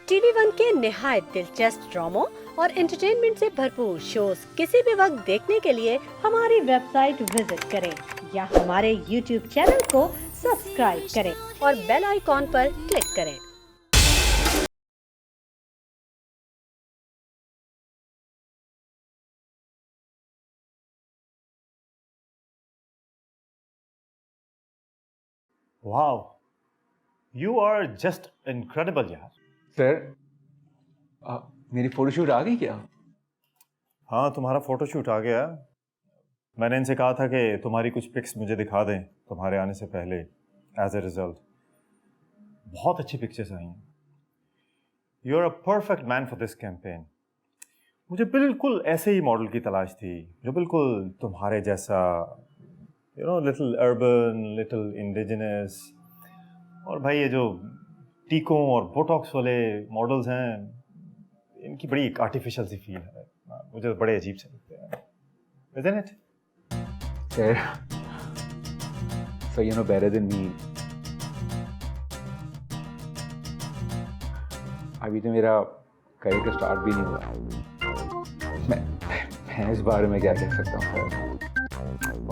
TV one के निहायत दिलचस्प ड्रामों और एंटरटेनमेंट से भरपूर शोज किसी भी वक्त देखने के लिए हमारी वेबसाइट विजिट करें या हमारे यूट्यूब चैनल को सब्सक्राइब करें और बेल आइकॉन पर क्लिक करें। Wow, you are just incredible यार। सर मेरी फोटोशूट आ गई क्या? हाँ, तुम्हारा फोटोशूट आ गया। मैंने इनसे कहा था कि तुम्हारी कुछ पिक्स मुझे दिखा दें तुम्हारे आने से पहले। एज ए रिजल्ट बहुत अच्छी पिक्चर्स आई हैं। You are a perfect man for this campaign. मुझे बिल्कुल ऐसे ही मॉडल की तलाश थी जो बिल्कुल तुम्हारे जैसा, लिटिल अर्बन, लिटिल इंडिजिनस। और भाई ये जो टीकों और बोटॉक्स वाले मॉडल्स हैं, इनकी बड़ी एक आर्टिफिशियल सी फील है। मुझे तो बड़े अजीब से लगते हैं। Isn't it? So you know better than me. अभी तो मेरा करियर का स्टार्ट भी नहीं हुआ। मैं इस बारे में क्या कह सकता हूँ सर?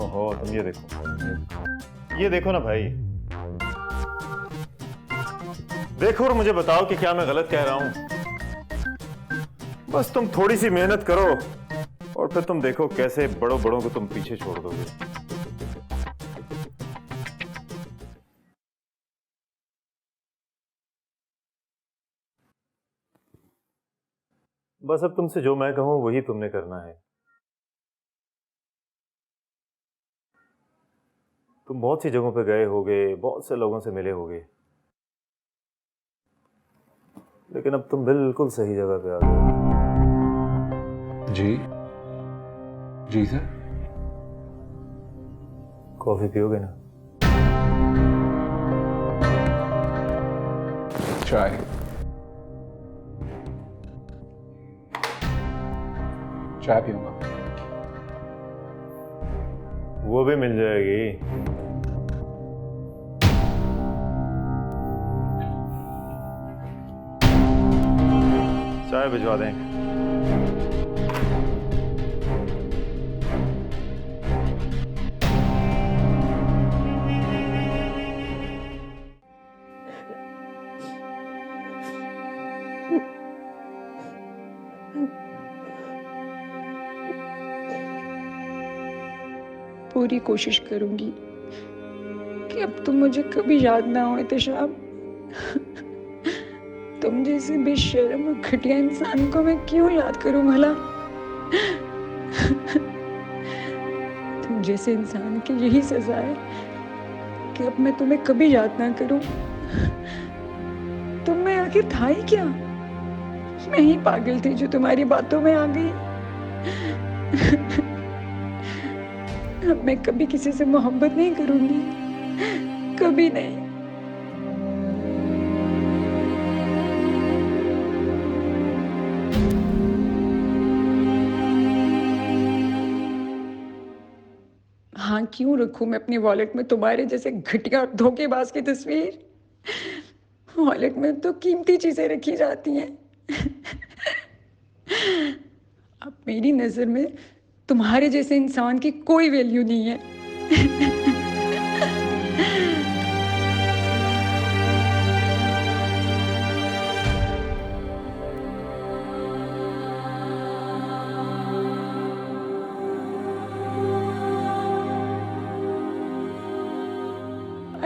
ओहो, तुम ये देखो ना भाई, देखो और मुझे बताओ कि क्या मैं गलत कह रहा हूं। बस तुम थोड़ी सी मेहनत करो और फिर तुम देखो कैसे बड़ों बड़ों को तुम पीछे छोड़ दोगे। बस अब तुमसे जो मैं कहूं वही तुमने करना है। तुम बहुत सी जगहों पे गए होगे, बहुत से लोगों से मिले होगे, लेकिन अब तुम बिल्कुल सही जगह पे आ गए। जी सर। कॉफी पियोगे ना? चाय पीऊंगा। वो भी मिल जाएगी। चाय भिजवा दें। पूरी कोशिश करूंगी कि अब तुम मुझे कभी याद ना हो एहतशाम। तुम जैसे बेशर्म और घटिया इंसान को मैं क्यों याद करूं भला? तुम जैसे इंसान की यही सजा है कि अब मैं तुम्हें कभी याद ना करूं। तुम में आखिर था ही क्या? मैं ही पागल थी जो तुम्हारी बातों में आ गई। अब मैं कभी किसी से मोहब्बत नहीं करूंगी, कभी नहीं। हाँ, क्यों रखूं मैं अपनी वॉलेट में तुम्हारे जैसे घटिया धोखेबाज की तस्वीर? वॉलेट में तो कीमती चीजें रखी जाती हैं। अब मेरी नजर में तुम्हारे जैसे इंसान की कोई वैल्यू नहीं है।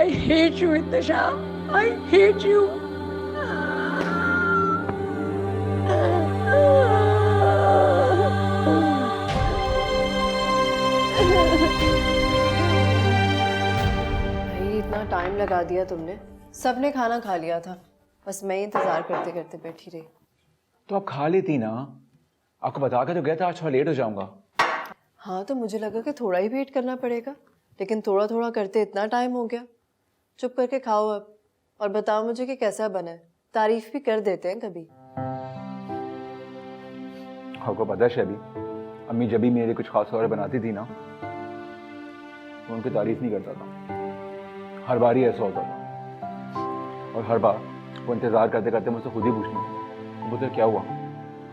I hate you, Intisham. I hate you. भाई इतना टाइम लगा दिया तुमने। सबने खाना खा लिया था, बस मैं ही इंतजार करते करते बैठी रही। तो आप खा लेती ना। आपको बता के तो गया था आज थोड़ा लेट हो जाऊंगा। हाँ, तो मुझे लगा कि थोड़ा ही वेट करना पड़ेगा, लेकिन थोड़ा थोड़ा करते इतना टाइम हो गया। चुप करके खाओ अब और बताओ मुझे कि कैसा बना है। तारीफ भी कर देते हैं कभी। आपको पता है शैबी, अम्मी जब भी मेरे कुछ खास और बनाती थी ना, उनकी तारीफ नहीं करता था। हर बार ही ऐसा होता था और हर बार वो इंतज़ार करते करते मुझसे खुद ही पूछने लगी, तो बोलते क्या हुआ,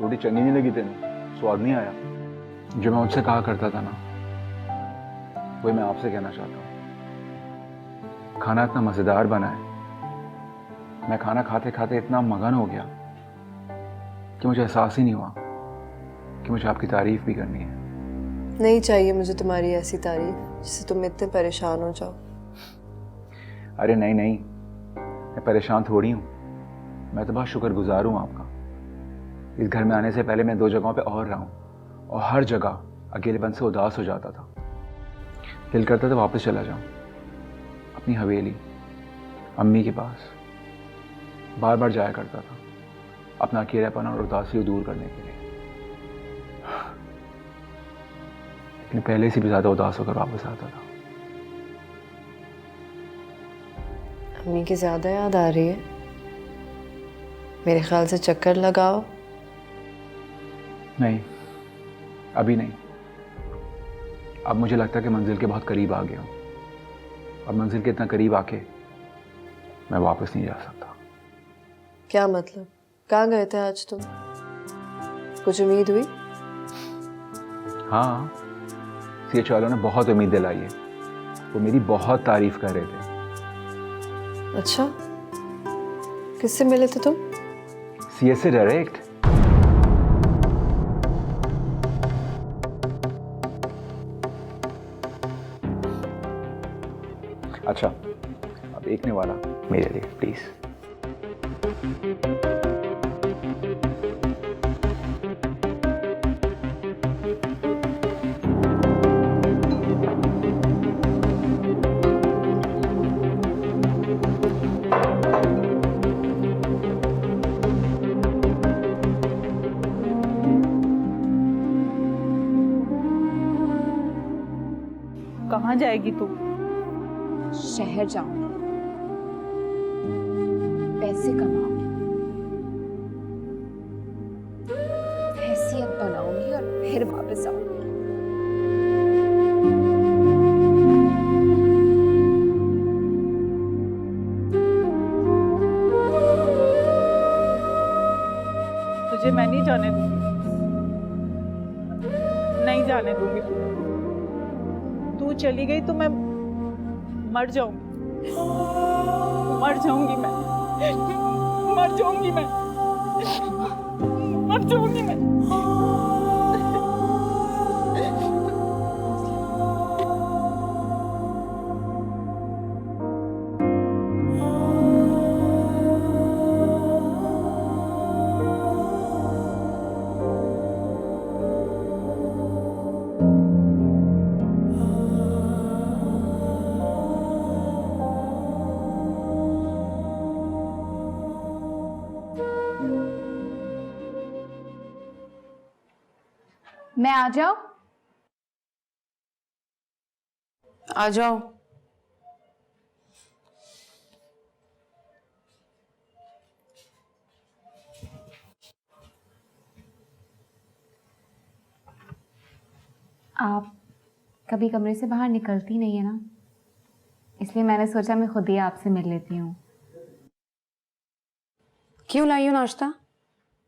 रोटी चंगी नहीं लगी तेने, स्वाद नहीं आया? जो मैं उनसे कहा करता था ना, वही मैं आपसे कहना चाहता हूँ। खाना इतना मज़ेदार बना है, मैं खाना खाते खाते इतना मगन हो गया कि मुझे एहसास ही नहीं हुआ कि मुझे आपकी तारीफ भी करनी है। नहीं चाहिए मुझे तुम्हारी ऐसी तारीफ जिससे तुम इतने परेशान हो जाओ। अरे नहीं नहीं, मैं परेशान थोड़ी हूँ, मैं तो बहुत शुक्रगुजार हूँ आपका। इस घर में आने से पहले मैं 2 जगहों पे और रहा हूँ, और हर जगह अकेलेपन से उदास हो जाता था। दिल करता था वापस चला जाऊँ अपनी हवेली, अम्मी के पास। बार बार जाया करता था अपना अकेलापन और उदासी को दूर करने के लिए, लेकिन पहले से भी ज़्यादा उदास होकर वापस आता था। अम्मी की ज़्यादा याद आ रही है? मेरे ख्याल से चक्कर लगाओ। नहीं, अभी नहीं। अब मुझे लगता है कि मंजिल के बहुत करीब आ गया हूँ, और मंजिल के इतना करीब आके मैं वापस नहीं जा सकता। क्या मतलब? कहाँ गए थे आज तुम? कुछ उम्मीद हुई? हाँ, CH वालों ने बहुत उम्मीद दिलाई है, वो मेरी बहुत तारीफ कर रहे थे। अच्छा, किससे मिले थे तुम? CS से डायरेक्ट। अच्छा, अब देखने वाला मेरे लिए प्लीज। कहाँ जाएगी तू? शहर जाऊंगी, पैसे कमाऊंगी, हैसियत बनाऊंगी और फिर वापस आऊंगी। तुझे मैं नहीं जाने दूंगी, नहीं जाने दूंगी। तू चली गई तो मैं मर जाऊंगी, मर जाऊंगी मैं, मर जाऊंगी मैं, मर जाऊंगी मैं। मैं आ जाऊं? आ जाओ। आप कभी कमरे से बाहर निकलती नहीं है ना, इसलिए मैंने सोचा मैं खुद ही आपसे मिल लेती हूँ। क्यों लाई हो नाश्ता?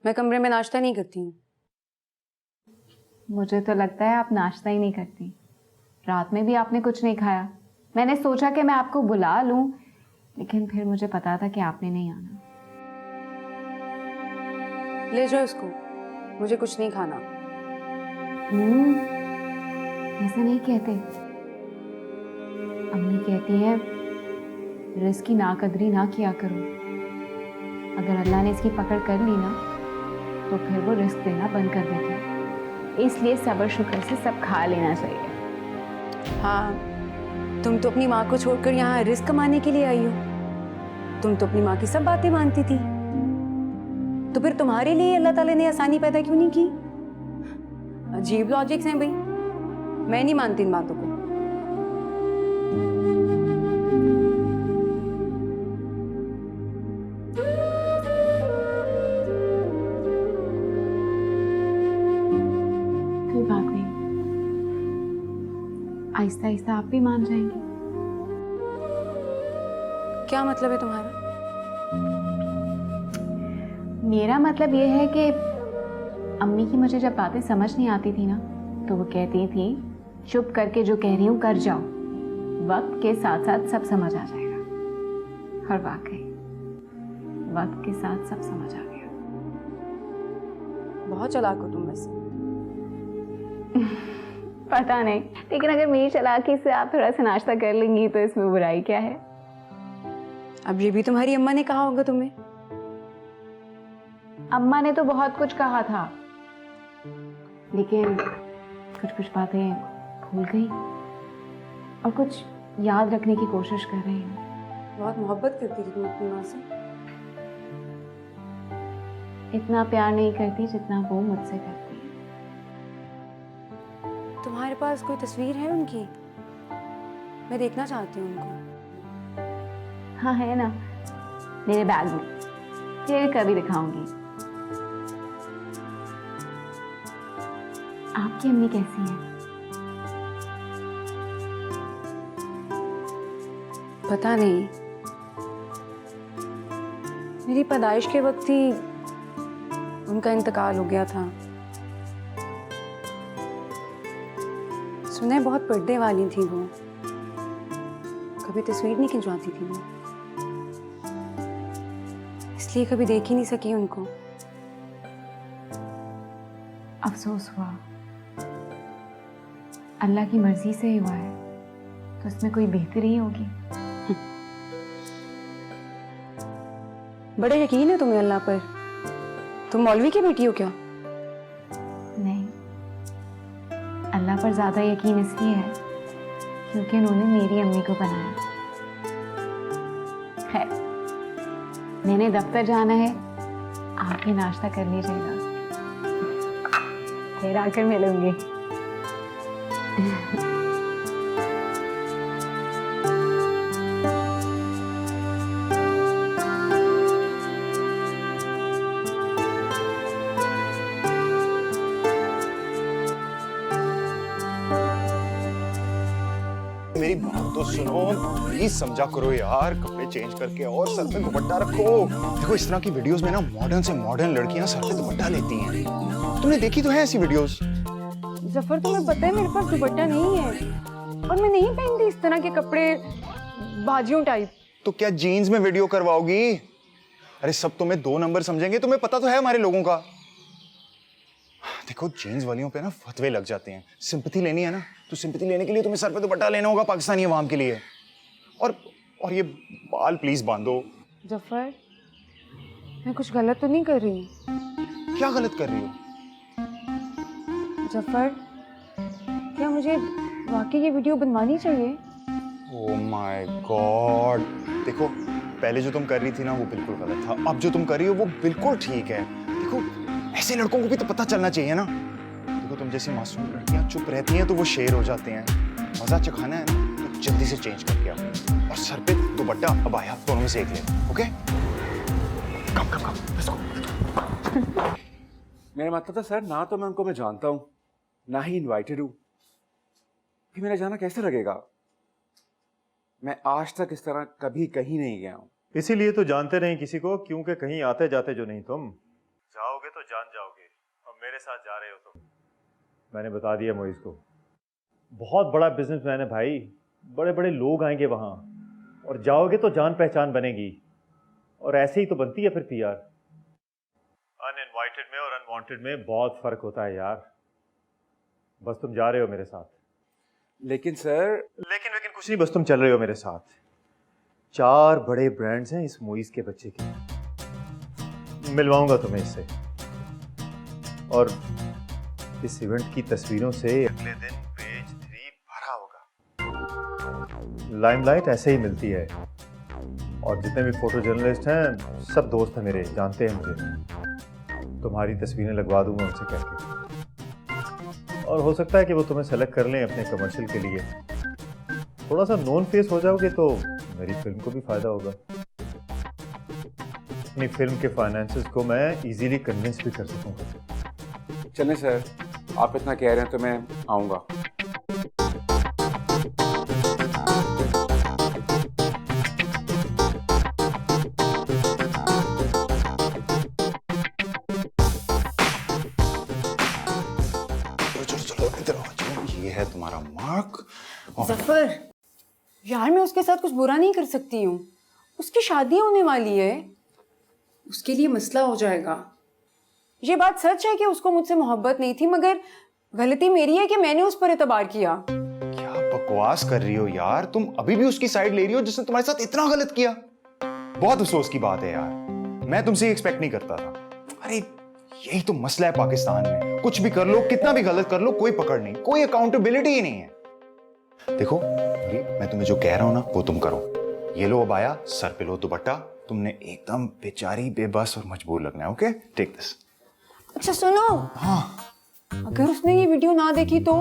मैं कमरे में नाश्ता नहीं करती हूँ। मुझे तो लगता है आप नाश्ता ही नहीं करती। रात में भी आपने कुछ नहीं खाया। मैंने सोचा कि मैं आपको बुला लूँ, लेकिन फिर मुझे पता था कि आपने नहीं आना। ले जाओ इसको, मुझे कुछ नहीं खाना। ऐसा नहीं कहते। अम्मी कहती है रिस्क की नाकदरी ना किया करो। अगर अल्लाह ने इसकी पकड़ कर ली ना, तो फिर वो रिस्क देना बंद कर देते हैं। इसलिए सब्र शुक्र से सब खा लेना चाहिए। हाँ, तुम तो अपनी माँ को छोड़कर यहाँ रिस्क कमाने के लिए आई हो। तुम तो अपनी माँ की सब बातें मानती थी, तो फिर तुम्हारे लिए अल्लाह ताला ने आसानी पैदा क्यों नहीं की? अजीब लॉजिक्स हैं भाई, मैं नहीं मानती इन बातों को। कोई बात नहीं, आहिस्ता आहिस्ता आप भी मान जाएंगे। क्या मतलब है तुम्हारा? मेरा मतलब ये है कि अम्मी की मुझे जब बातें समझ नहीं आती थी ना, तो वो कहती थी चुप करके जो कह रही हूँ कर जाओ, वक्त के साथ साथ सब समझ आ जाएगा। और वाकई वक्त के साथ सब समझ आ गया। बहुत चालाक हो तुम वैसे। पता नहीं, लेकिन अगर मेरी चालाकी से आप थोड़ा सा नाश्ता कर लेंगी तो इसमें बुराई क्या है? अब ये भी तुम्हारी अम्मा ने कहा होगा तुम्हें। अम्मा ने तो बहुत कुछ कहा था, लेकिन कुछ कुछ बातें भूल गई और कुछ याद रखने की कोशिश कर रही हूँ। बहुत मोहब्बत करती थी तुम अपनी माँ से। इतना प्यार नहीं करती जितना वो मुझसे करती है। तुम्हारे पास कोई तस्वीर है उनकी? मैं देखना चाहती हूँ उनको। हाँ है ना, मेरे बैग में, फिर कभी दिखाऊंगी। आपकी अम्मी कैसी है? पता नहीं, मेरी पैदाइश के वक्त ही उनका इंतकाल हो गया था। सुना है बहुत पर्दे वाली थी वो, कभी तस्वीर नहीं खिंचवाती थी वो, इसलिए कभी देख ही नहीं सकी उनको। अफसोस हुआ, अल्लाह की मर्जी से ही हुआ है, तो उसमें कोई बेहतरी होगी। बड़े यकीन है तुम्हें अल्लाह पर। तुम मौलवी की बेटी हो क्या? नहीं, अल्लाह पर ज्यादा यकीन इसलिए है क्योंकि उन्होंने मेरी अम्मी को बनाया। खैर, मैंने दफ्तर जाना है, आके नाश्ता कर लीजिएगा, फिर आकर मिलूंगी। मेरी बात तो सुनो, प्लीज समझा करो यार। कपड़े चेंज करके और सर पे दुपट्टा रखो। देखो इस तरह की वीडियोस में ना मॉडर्न से मॉडर्न लड़कियां सर पे दुपट्टा लेती हैं। तुमने देखी तो है ऐसी वीडियोस? जफर, तुम्हें पता है मेरे पास दुपट्टा नहीं है और मैं नहीं पहनती इस तरह के कपड़े, बाजियों टाइप। तो क्या जीन्स में वीडियो करवाओगी? अरे सब तुम्हें 2 नंबर समझेंगे, तुम्हें पता तो है हमारे लोगों का। देखो जीन्स वालियों पे ना फतवे लग जाते हैं। सिंपैथी लेनी है ना, तो सिंपैथी लेने के लिए तुम्हें सर पे दुपट्टा लेना होगा पाकिस्तानी अवाम के लिए। और ये बाल प्लीज बांधो। जफर, मैं कुछ गलत तो नहीं कर रही हूँ? क्या गलत कर रही हो? जफर, क्या मुझे वाकई ये वीडियो बनवानी चाहिए? Oh my God. देखो पहले जो तुम कर रही थी ना वो बिल्कुल गलत था, अब जो तुम कर रही हो वो बिल्कुल ठीक है। देखो ऐसे लड़कों को भी तो पता चलना चाहिए ना। देखो तुम जैसी मासूम लड़कियां चुप रहती हैं तो वो शेर हो जाते हैं। मजा चखाना है ना तो जल्दी से चेंज करके आओ और सर पे दुपट्टा अबाया दोनों में से एक ले, okay? Come come come, let's go. मेरा मतलब था सर, ना तो मैं उनको मैं जानता हूँ, ना ही इनवाइटेड हूँ, फिर मेरा जाना कैसे लगेगा? मैं आज तक इस तरह कभी कहीं नहीं गया हूँ। इसीलिए तो जानते नहीं किसी को, क्योंकि कहीं आते जाते जो नहीं। तुम जाओगे तो जान जाओगे, और मेरे साथ जा रहे हो तो मैंने बता दिया मोइज को। बहुत बड़ा बिजनेसमैन है भाई, बड़े बड़े लोग आएंगे वहाँ, और जाओगे तो जान पहचान बनेगी। और ऐसे ही तो बनती है फिर पीआर। अनइनवाइटेड में और अनवांटेड में बहुत फर्क होता है यार। बस तुम जा रहे हो मेरे साथ। लेकिन सर, लेकिन कुछ नहीं, बस तुम चल रहे हो मेरे साथ। 4 बड़े ब्रांड्स हैं इस मोइज के बच्चे के, मिलवाऊंगा तुम्हें इससे। और इस इवेंट की तस्वीरों से अगले दिन पेज 3 भरा होगा। लाइमलाइट ऐसे ही मिलती है, और जितने भी फोटो जर्नलिस्ट हैं सब दोस्त हैं मेरे, जानते हैं मुझे। तुम्हारी तस्वीरें लगवा दूंगा उनसे करके, और हो सकता है कि वो तुम्हें सेलेक्ट कर लें अपने कमर्शियल के लिए। थोड़ा सा नोन फेस हो जाओगे तो मेरी फिल्म को भी फायदा होगा। अपनी फिल्म के फाइनेंसेस को मैं इजीली कन्विंस भी कर सकूंगा। चलें सर, आप इतना कह रहे हैं तो मैं आऊँगा। तुम्हारा मार्क। जफर, यार मैं उसके साथ कुछ बुरा नहीं कर सकती हूँ। उसकी शादी होने वाली है, उसके लिए मसला हो जाएगा। ये बात सच है कि उसको मुझसे मोहब्बत नहीं थी, मगर गलती मेरी है कि मैंने उस पर एतबार किया। क्या बकवास कर रही हो यार, तुम अभी भी उसकी साइड ले रही हो जिसने तुम्हारे साथ इतना गलत किया। बहुत अफसोस की बात है यार, मैं तुमसे एक्सपेक्ट नहीं करता था। अरे यही तो मसला है पाकिस्तान में, कुछ भी कर लो, कितना भी गलत कर लो, कोई पकड़ नहीं, कोई अकाउंटेबिलिटी ही नहीं है। देखो मैं तुम्हें जो कह रहा हूं ना वो तुम करो। ये लो अबाया, सर पे लो दुपट्टा, तुमने एकदम बेचारी, बेबस और मजबूर लगना है। Okay, take this. अच्छा सुनो, हाँ, अगर उसने ये वीडियो ना देखी तो?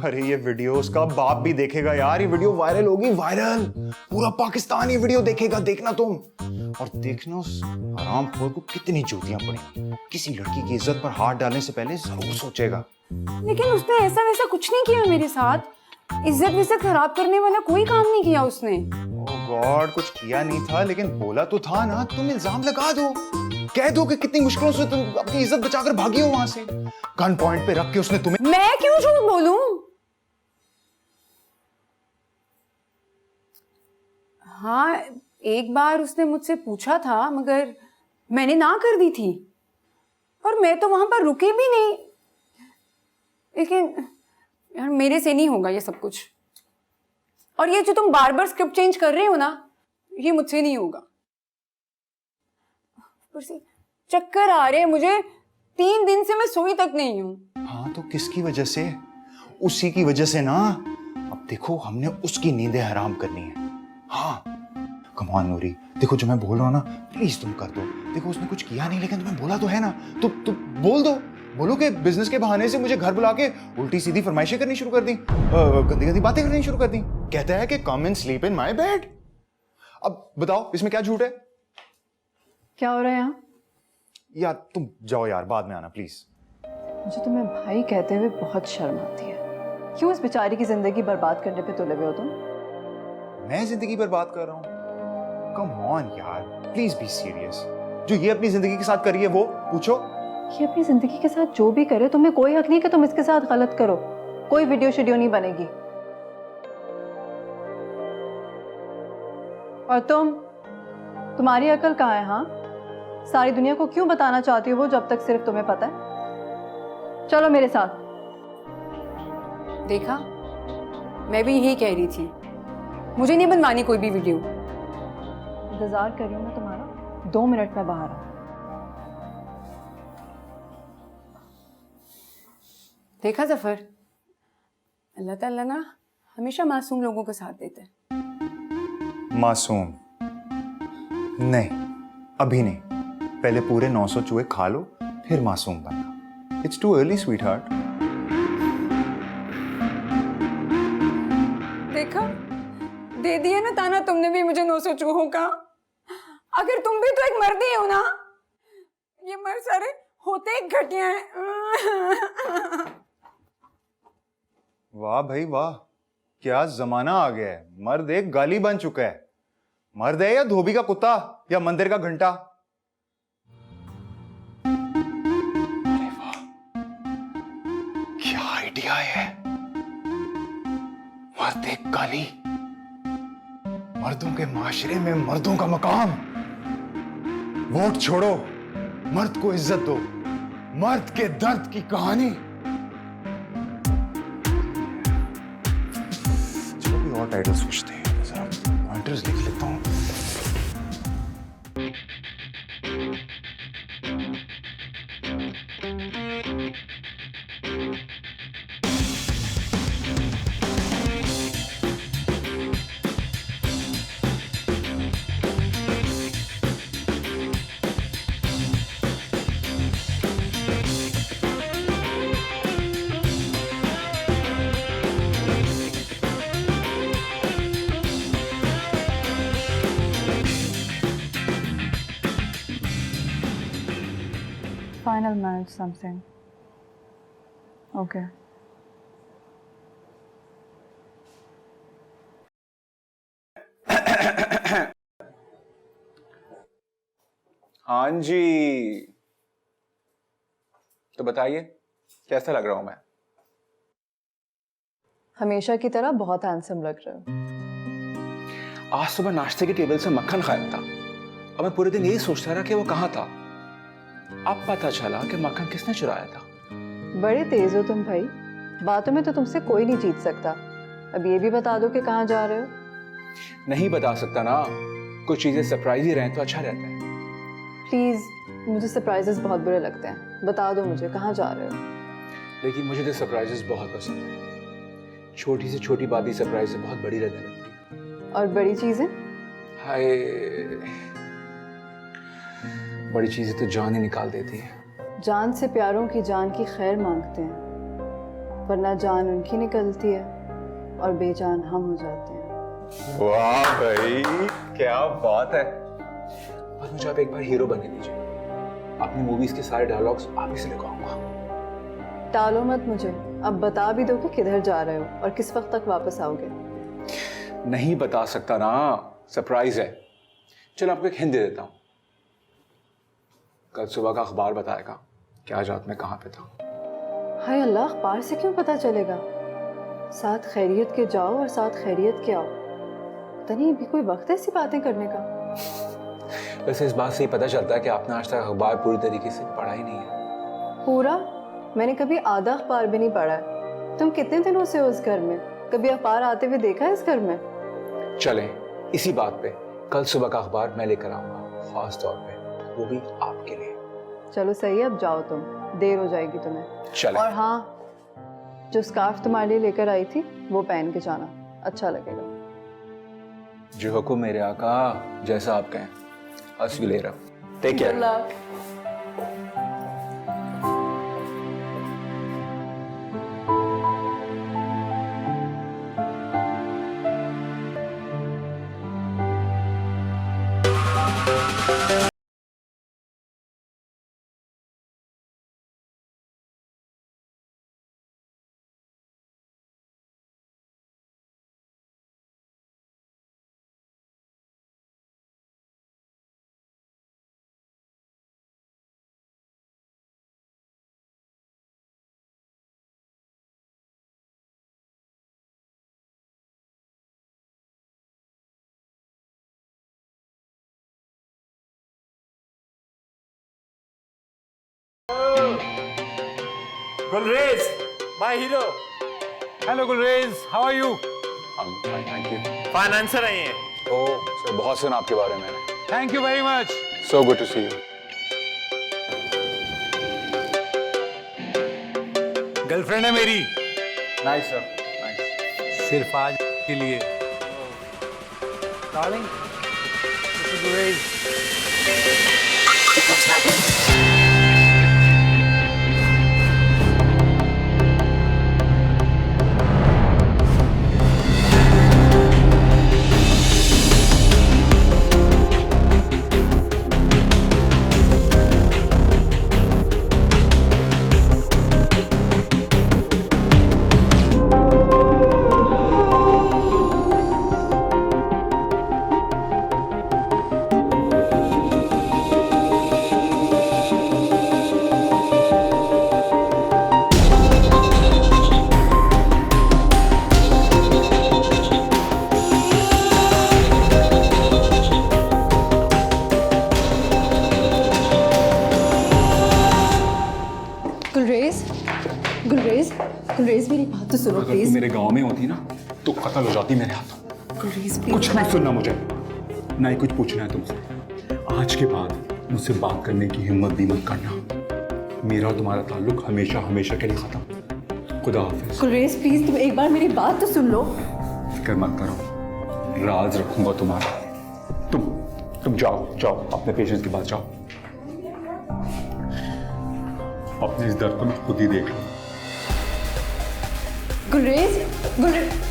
अरे ये वीडियो उसका बाप भी देखेगा यार, ये वीडियो वायरल होगी, वायरल, पूरा पाकिस्तान ये वीडियो देखेगा, देखना तुम। और देखना उस हरामखोर को कितनी जूतियां पड़ेंगी। किसी लड़की की इज्जत पर हाथ डालने से पहले जरूर सोचेगा। लेकिन उसने ऐसा वैसा कुछ नहीं किया मेरे साथ। इज्जत विज्जत खराब करने वाला कोई काम नहीं किया उसने। ओह गॉड, कुछ किया नहीं था लेकिन बोला तो था ना। तुम इल्जाम लगा दो, कह दो कि कितनी मुश्किलों से तुम अपनी इज्जत बचाकर भागी हो वहां से। गन पॉइंट पे रख के उसने तुम्हें। मैं क्यों झूठ बोलूं? हाँ, एक बार उसने मुझसे पूछा था मगर मैंने ना कर दी थी, और मैं तो वहां पर रुकी भी नहीं। लेकिन यार मेरे से नहीं होगा ये सब कुछ। और ये जो तुम बार बार स्क्रिप्ट चेंज कर रहे हो ना, ये मुझसे नहीं होगा। ऊपर से चक्कर आ रहे हैं मुझे, 3 दिन से मैं सोई तक नहीं हूं। हाँ तो किसकी वजह से? उसी की वजह से ना। अब देखो हमने उसकी नींदें हराम करनी है। हाँ कम ऑन नूरी, देखो जो मैं बोल रहा हूँ ना प्लीज तुम कर दो। देखो उसने कुछ किया नहीं लेकिन तुम्हें बोला तो है ना, तो बोल दो। बोलो कि बिजनेस के बहाने से मुझे घर बुला के उल्टी सीधी फरमाइशें करनी शुरू कर दी, गंदी गंदी बातें करनी शुरू कर दी। कहता है कि come and sleep in my bed. अब बताओ इसमें क्या झूठ है? क्या हो रहा है यहाँ? यार तुम जाओ यार, बाद में आना प्लीज। मुझे तुम्हें भाई कहते हुए बहुत शर्म आती है। क्यों इस बेचारी की जिंदगी बर्बाद करने पे तुले हुए हो तुम? मैं जिंदगी बर्बाद कर रहा हूँ? कम ऑन यार, प्लीज बी सीरियस। जो ये अपनी जिंदगी के साथ करी है वो पूछो। ये अपनी जिंदगी के साथ जो भी करे, तुम्हें कोई हक नहीं कि तुम इसके साथ गलत करो। कोई वीडियो शीडियो नहीं बनेगी। और तुम्हारी अकल कहाँ है? हाँ, सारी दुनिया को क्यों बताना चाहती हो वो जब तक सिर्फ तुम्हें पता है? चलो मेरे साथ। देखा, मैं भी यही कह रही थी, मुझे नहीं बनवानी कोई भी वीडियो। इंतजार कर रही हूँ मैं तुम्हारा, 2 मिनट में बाहर आऊँ। देखा जफर, अल्लाह ताला ना हमेशा मासूम लोगों का साथ देता है। मासूम नहीं, अभी नहीं, पहले पूरे 900 चूहे खा लो फिर मासूम बनना। It's too early sweet heart. देखा, दे दिया ना ताना तुमने भी मुझे 900 चूहों का। अगर तुम भी तो एक मर्द ही हो ना। ये मर्द सारे होते एक घटिया हैं। वाह भाई वाह, क्या जमाना आ गया है। मर्द एक गाली बन चुका है। मर्द है या धोबी का कुत्ता या मंदिर का घंटा। अरे वाह, क्या आइडिया है। मर्द एक गाली, मर्दों के माशरे में मर्दों का मकाम। वोट छोड़ो, मर्द को इज्जत दो। मर्द के दर्द की कहानी। चलो कोई और टाइटल सोचते हैं, जरा पॉइंटर्स लिख लेता हूं। Final manage something. Okay. हाँ जी, तो बताइए कैसा लग रहा हूं मैं? हमेशा की तरह बहुत हैंडसम लग रहे हो। आज सुबह नाश्ते के टेबल से मक्खन गायब था और मैं पूरे दिन यही सोचता रहा कि वो कहाँ था। अब पता चला कि मक्खन किसने चुराया था। बड़े तेज हो तुम भाई, बातों में तो तुमसे कोई नहीं जीत सकता। अब ये भी बता दो कि कहाँ जा रहे हो। नहीं बता सकता ना, कुछ चीजें सरप्राइज ही रहें तो अच्छा रहता है। प्लीज, मुझे सरप्राइजेस बहुत बुरे लगते हैं, बता दो मुझे कहाँ जा रहे हो। लेकिन मुझे तो सरप्राइजेस बहुत पसंद है। छोटी से छोटी बात भी सरप्राइज से बहुत बड़ी रहने लगती है। और बड़ी चीजें? हाय, बड़ी चीजें तो जान ही निकाल देती है। जान से प्यारों की जान की खैर मांगते हैं, वरना जान उनकी निकलती है और बेजान हम हो जाते हैं। वाह भाई, क्या बात है। बस मुझे आप एक बार हीरो बनने दीजिए। अपनी मूवीज के सारे डायलॉग्स आप ही से लिखवाऊंगा। टालो मत मुझे, अब बता भी दो कि किधर जा रहे हो और किस वक्त तक वापस आओगे। नहीं बता सकता ना, सरप्राइज है। चलो आपको एक हिंट दे देता हूँ। कल सुबह का अखबार बताएगा कि आज रात में कहाँ पे था। हाय अल्लाह, अखबार से क्यों पता चलेगा? साथ खैरियत के जाओ और साथ खैरियत के आओ। पता नहीं अभी कोई वक्त है ऐसी बातें करने का। वैसे इस बात से ही पता चलता है कि आपने आज तक अखबार पूरी तरीके से पढ़ा ही नहीं है। पूरा? मैंने कभी आधा अखबार भी नहीं पढ़ा है। तुम कितने दिनों से हो उस घर में? कभी अखबार आते हुए देखा है इस घर में? चलें, इसी बात पे कल सुबह का अखबार मैं लेकर आऊंगा, खास तौर पे, वो भी आपके लिए। चलो सही है, अब जाओ तुम, देर हो जाएगी तुम्हें। चलें। और हाँ, जो स्कार्फ तुम्हारे लिए लेकर आई थी वो पहन के जाना, अच्छा लगेगा। जो हुक्म मेरे आका, जैसा आप कहें। I'll see you later. Take care. Good luck. Gulrez, my hero. Hello Gulrez, how are you? I'm fine, thank you. Financier है ये। Oh, sir, बहुत सुना आपके बारे में। Thank you very much. So good to see you. Girlfriend है मेरी, Nice sir, nice. सिर्फ आज के लिए। Darling, this is Gulrez. Gulrez, Gulrez मेरी बात तो सुनो अगर तू प्लीज। मेरे गांव में होती ना तो कत्ल हो जाती मेरे हाथों। गुलरेज कुछ प्लीज। नहीं सुनना मुझे, ना ही कुछ पूछना है तुमसे। आज के बाद मुझसे बात करने की हिम्मत भी मत करना। मेरा और तुम्हारा ताल्लुक हमेशा हमेशा के लिए खत्म। खुदा हाफिज। गुलरेज प्लीज, तुम एक बार मेरी बात तो सुन लो। फिक्र मत करो, राज रखूंगा तुम्हारा। तुम जाओ जाओ, अपने पेशेंट के पास जाओ। अपने इस दर्द को मैं खुद ही देख लूँ। गुलरेज, गुलरेज।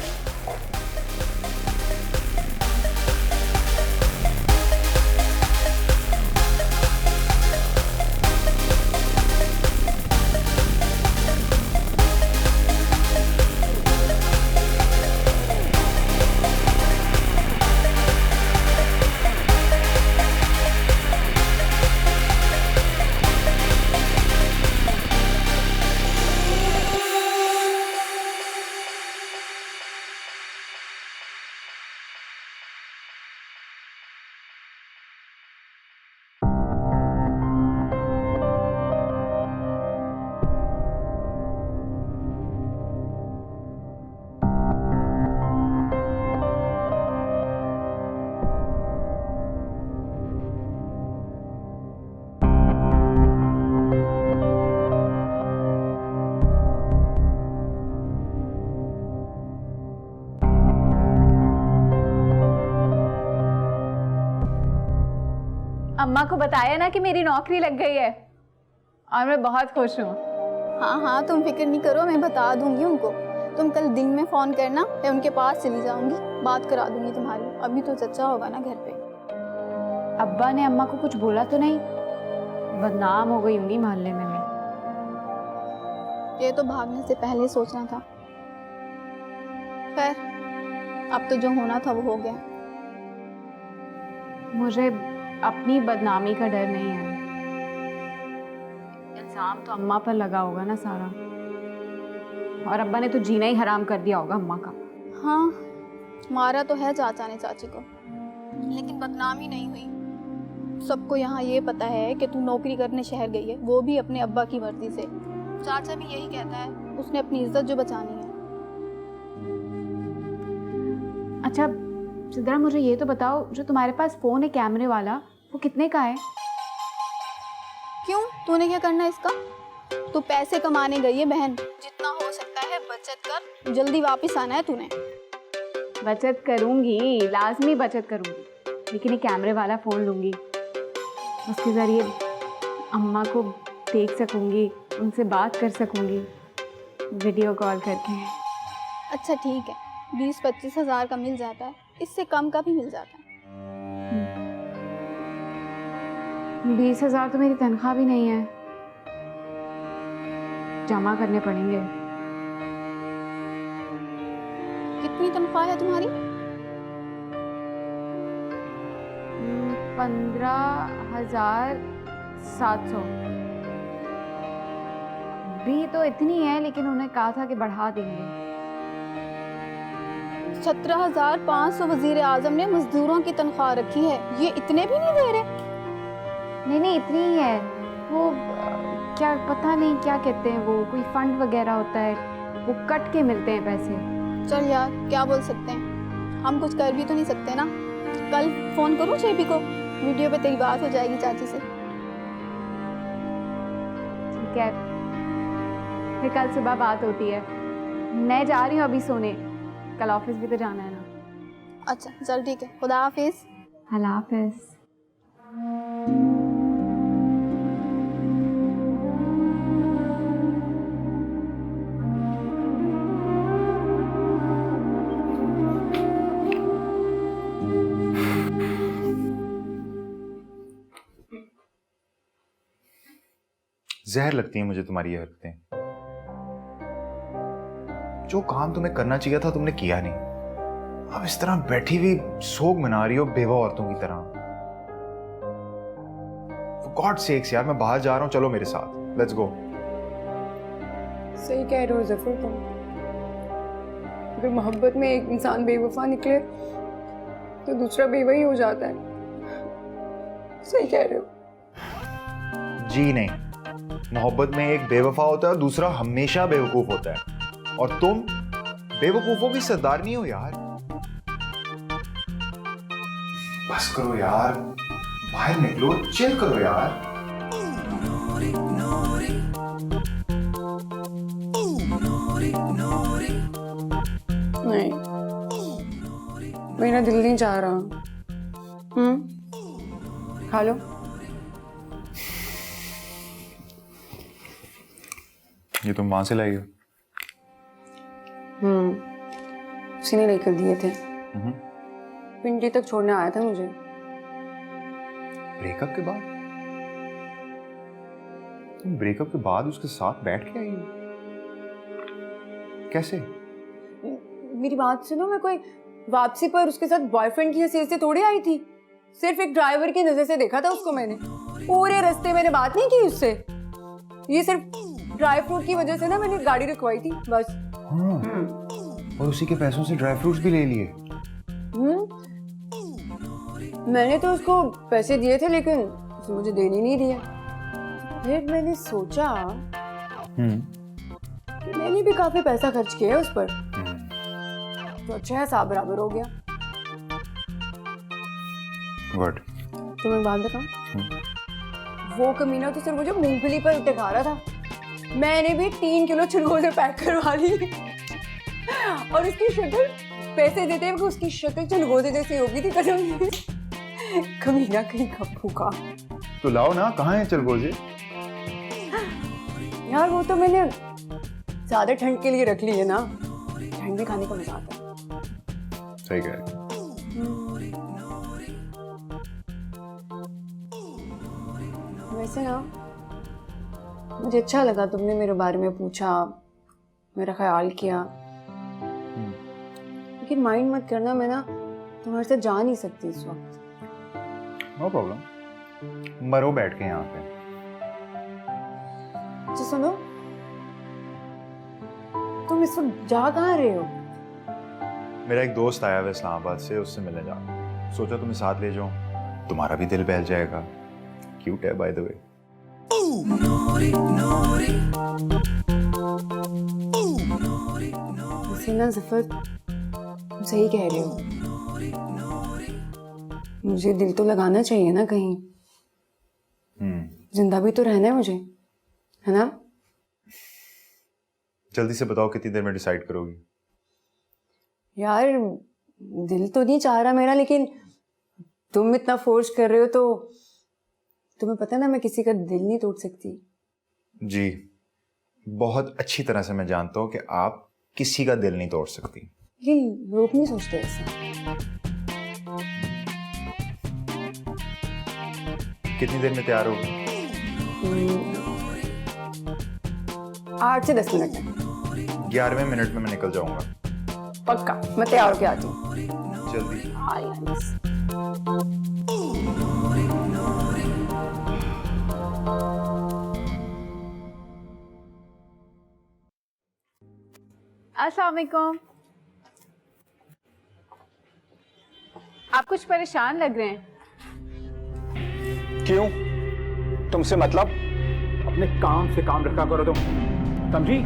अम्मा को बताया ना कि मेरी नौकरी लग गई है और मैं बहुत खुश हूँ। हाँ हाँ, तुम फिक्र नहीं करो, मैं बता दूंगी उनको। तुम कल दिन में फ़ोन करना, मैं उनके पास चली जाऊंगी, बात करा दूंगी तुम्हारी। अभी तो चचा होगा ना घर पे। अब्बा ने अम्मा को कुछ बोला तो नहीं? बदनाम हो गई होंगी मोहल्ले में मैं। ये तो भागने से पहले सोचना था। खैर, अब तो जो होना था वो हो गया। मुझे अपनी बदनामी का डर नहीं है। इल्जाम तो अम्मा पर लगा होगा ना सारा, और अब्बा ने तो जीना ही हराम कर दिया होगा अम्मा का। हाँ, मारा तो है चाचा ने चाची को, लेकिन बदनामी नहीं हुई। सबको यहाँ ये पता है कि तू नौकरी करने शहर गई है, वो भी अपने अब्बा की मर्जी से। चाचा भी यही कहता है, उसने अपनी इज्जत जो बचानी है। अच्छा सिद्रा, मुझे ये तो बताओ, जो तुम्हारे पास फोन है कैमरे वाला, वो कितने का है? क्यों, तूने क्या करना है इसका? तू पैसे कमाने गई है बहन, जितना हो सकता है बचत कर, जल्दी वापस आना है तूने। बचत करूंगी, लाजमी बचत करूंगी, लेकिन ये कैमरे वाला फ़ोन लूंगी। उसके ज़रिए अम्मा को देख सकूंगी, उनसे बात कर सकूंगी वीडियो कॉल करके। अच्छा ठीक है, 20-25 हज़ार का मिल जाता है, इससे कम का भी मिल जाता है। 20,000 तो मेरी तनख्वाह भी नहीं है, जमा करने पड़ेंगे। कितनी तनख्वाह है तुम्हारी? 15,700। भी तो इतनी है, लेकिन उन्हें कहा था कि बढ़ा देंगे। 17,500 वजीर आजम ने मजदूरों की तनख्वाह रखी है, ये इतने भी नहीं दे रहे? नहीं इतनी ही है। वो क्या पता नहीं क्या कहते हैं, वो कोई फंड वगैरह होता है, वो कट के मिलते हैं पैसे। चल यार, क्या बोल सकते हैं, हम कुछ कर भी तो नहीं सकते ना। कल फोन करूँ शेबी को, वीडियो पे तेरी बात हो जाएगी चाची से। ठीक है, फिर कल सुबह बात होती है। मैं जा रही हूँ अभी सोने, कल ऑफिस भी तो जाना है ना। अच्छा चल ठीक है, खुदा हाफिज। अल्लाह हाफिज। जहर लगती है मुझे तुम्हारी ये हरकतें। जो काम तुम्हें करना चाहिए था तुमने किया नहीं, अब इस तरह बैठी हुई सोग मना रही हो बेवा औरतों की तरह। For God's sakes यार, मैं बाहर जा रहा हूँ, चलो मेरे साथ, लेट्स गो। सही कह रहे हो जफर तुम। अगर मोहब्बत में एक इंसान बेवफा निकले तो दूसरा बेवा ही हो जाता है। सही कह रहे हो। जी नहीं, मोहब्बत में एक बेवफा होता है और दूसरा हमेशा बेवकूफ होता है, और तुम बेवकूफों की सरदारनी हो यार। बस करो यार, बाहर निकलो, चिल करो यार। नहीं, मेरा दिल नहीं चाह रहा। खा लो। ये तुम वहां से लाई हो? उसी ने लेकर दिए थे। पिंडी तक छोड़ने आया था मुझे। ब्रेकअप के बाद? तुम ब्रेकअप के बाद उसके साथ बैठ के आई हो? कैसे? मेरी बात सुनो, मैं कोई वापसी पर उसके साथ बॉयफ्रेंड की हैसियत से थोड़ी आई थी। सिर्फ एक ड्राइवर की नजर से देखा था उसको मैंने। पूरे रास्ते मैंने बात नहीं की उससे। ये सिर्फ ड्राई फ्रूट की वजह से ना मैंने गाड़ी रुकवाई थी बस। हाँ। और उसी के पैसों से ड्राई फ्रूट्स भी ले लिए। मैंने तो उसको पैसे दिए थे, लेकिन उसने मुझे देने नहीं दिया। फिर मैंने सोचा कि मैंने भी काफी पैसा खर्च किया है उस पर, तो अच्छा हिसाब बराबर हो गया। गुड। तुम्हें बात बताऊं, वो कमीना तो सिर्फ मुझे मूंगफली पर टिका रहा था। मैंने भी 3 किलो चिलगोजे पैक करवा ली, और उसकी शक्ल पैसे देते हुए उसकी शक्ल चिलगोजे जैसी हो गई थी कसम से। कमीना कहीं गप्पू का। तो लाओ ना, कहाँ है चलगोजे? यार वो तो मैंने ज्यादा ठंड के लिए रख ली है ना, ठंड में खाने का मजा आता है। सही कह रही। वैसे ना मुझे अच्छा लगा तुमने मेरे बारे में पूछा, मेरा ख्याल किया, लेकिन माइंड मत करना, मैं ना तुम्हारे साथ जा नहीं सकती इस वक्त। नो प्रॉब्लम, मरो बैठ के यहाँ पे। अच्छा सुनो, तुम इस वक्त जा कहाँ रहे हो? मेरा एक दोस्त आया हुआ इस्लामाबाद से, उससे मिलने जा रहा हूं। सोचा तुम्हें साथ ले जाऊं, तुम्हारा भी दिल बहल जाएगा। क्यूट है बाय द वे। ना ज़फर, तुम सही कह रहे हो, मुझे दिल तो लगाना चाहिए ना कहीं, जिंदा भी तो रहना है मुझे, है ना? जल्दी से बताओ कितनी देर में डिसाइड करोगी? यार दिल तो नहीं चाह रहा मेरा, लेकिन तुम इतना फोर्स कर रहे हो तो तुम्हें पता है ना मैं किसी का दिल नहीं तोड़ सकती। जी, बहुत अच्छी तरह से मैं जानता हूँ कि आप किसी का दिल नहीं तोड़ सकती। लेकिन लोग नहीं सोचते ऐसा। कितनी देर में तैयार होगी? 8 से 10 मिनट में। 11वें मिनट में मैं निकल जाऊंगा। पक्का, मैं तैयार होके आती हूँ। जल्दी। अस्सलाम वालेकुम। आप कुछ परेशान लग रहे हैं। क्यों? तुमसे मतलब? अपने काम से काम रखा करो तुम, समझी?